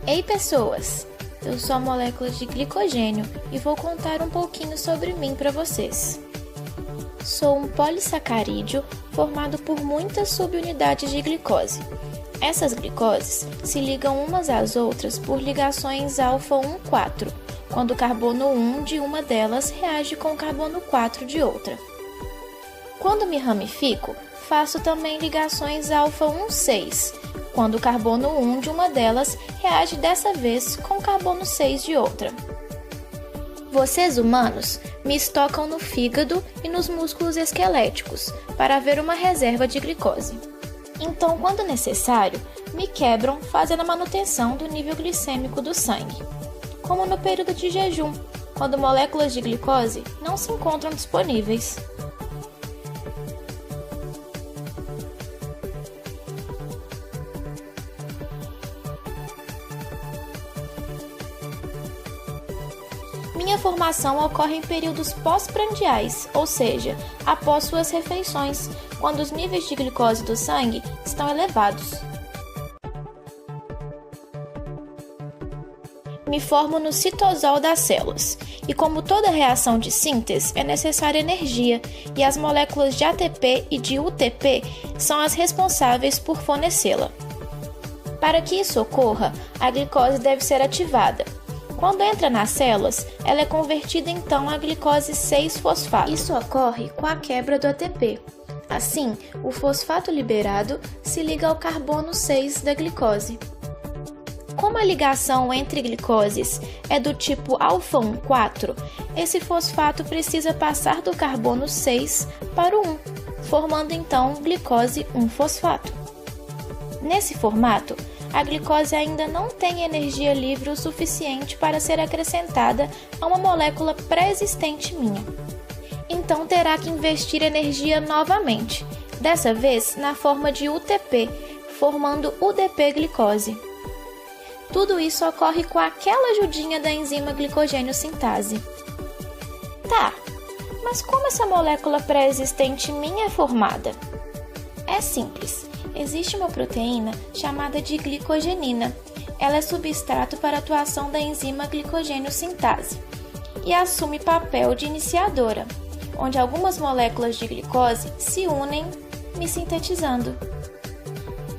Ei pessoas, eu sou a molécula de glicogênio e vou contar um pouquinho sobre mim para vocês. Sou um polissacarídeo formado por muitas subunidades de glicose. Essas glicoses se ligam umas às outras por ligações alfa-1,4, quando o carbono 1 de uma delas reage com o carbono 4 de outra. Quando me ramifico, faço também ligações alfa-1,6, quando o carbono 1 de uma delas reage dessa vez com o carbono 6 de outra. Vocês humanos me estocam no fígado e nos músculos esqueléticos para haver uma reserva de glicose. Então, quando necessário, me quebram fazendo a manutenção do nível glicêmico do sangue, como no período de jejum, quando moléculas de glicose não se encontram disponíveis. Minha formação ocorre em períodos pós-prandiais, ou seja, após suas refeições, quando os níveis de glicose do sangue estão elevados. Me formo no citosol das células, e como toda reação de síntese, é necessária energia, e as moléculas de ATP e de UTP são as responsáveis por fornecê-la. Para que isso ocorra, a glicose deve ser ativada. Quando entra nas células, ela é convertida então a glicose 6-fosfato. Isso ocorre com a quebra do ATP. Assim, o fosfato liberado se liga ao carbono 6 da glicose. Como a ligação entre glicoses é do tipo alfa-1,4, esse fosfato precisa passar do carbono 6 para o 1, formando então glicose 1-fosfato. Nesse formato, a glicose ainda não tem energia livre o suficiente para ser acrescentada a uma molécula pré-existente minha. Então terá que investir energia novamente, dessa vez na forma de UTP, formando UDP-glicose. Tudo isso ocorre com aquela ajudinha da enzima glicogênio sintase. Tá, mas como essa molécula pré-existente minha é formada? É simples. Existe uma proteína chamada de glicogenina. Ela é substrato para a atuação da enzima glicogênio sintase e assume papel de iniciadora, onde algumas moléculas de glicose se unem, me sintetizando.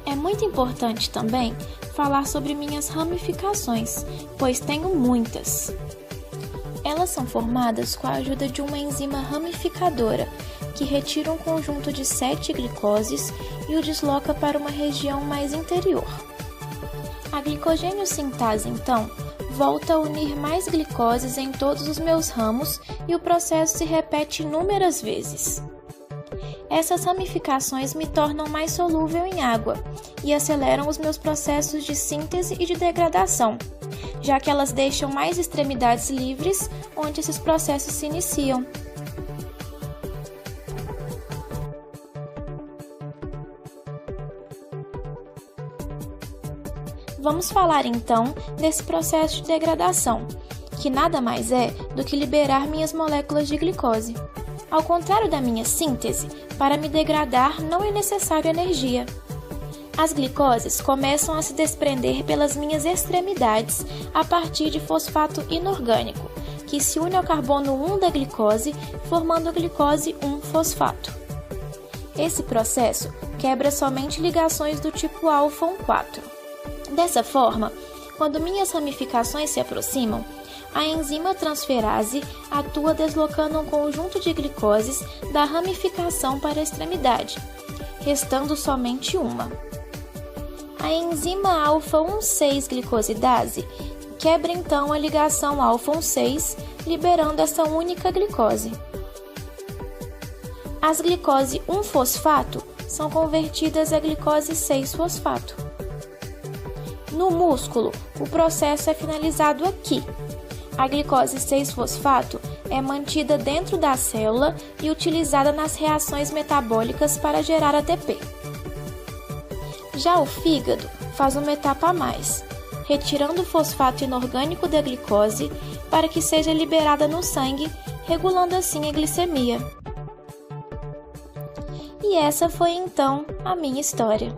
É muito importante também falar sobre minhas ramificações, pois tenho muitas. Elas são formadas com a ajuda de uma enzima ramificadora, que retira um conjunto de 7 glicoses e o desloca para uma região mais interior. A glicogênio sintase, então, volta a unir mais glicoses em todos os meus ramos e o processo se repete inúmeras vezes. Essas ramificações me tornam mais solúvel em água e aceleram os meus processos de síntese e de degradação, já que elas deixam mais extremidades livres onde esses processos se iniciam. Vamos falar então desse processo de degradação, que nada mais é do que liberar minhas moléculas de glicose. Ao contrário da minha síntese, para me degradar não é necessário energia. As glicoses começam a se desprender pelas minhas extremidades a partir de fosfato inorgânico, que se une ao carbono 1 da glicose, formando a glicose 1-fosfato. Esse processo quebra somente ligações do tipo alfa-1,4. Dessa forma, quando minhas ramificações se aproximam, a enzima transferase atua deslocando um conjunto de glicoses da ramificação para a extremidade, restando somente uma. A enzima alfa-1,6-glicosidase quebra então a ligação alfa-1,6, liberando essa única glicose. As glicose 1-fosfato são convertidas a glicose 6-fosfato. No músculo, o processo é finalizado aqui. A glicose 6-fosfato é mantida dentro da célula e utilizada nas reações metabólicas para gerar ATP. Já o fígado faz uma etapa a mais, retirando o fosfato inorgânico da glicose para que seja liberada no sangue, regulando assim a glicemia. E essa foi então a minha história.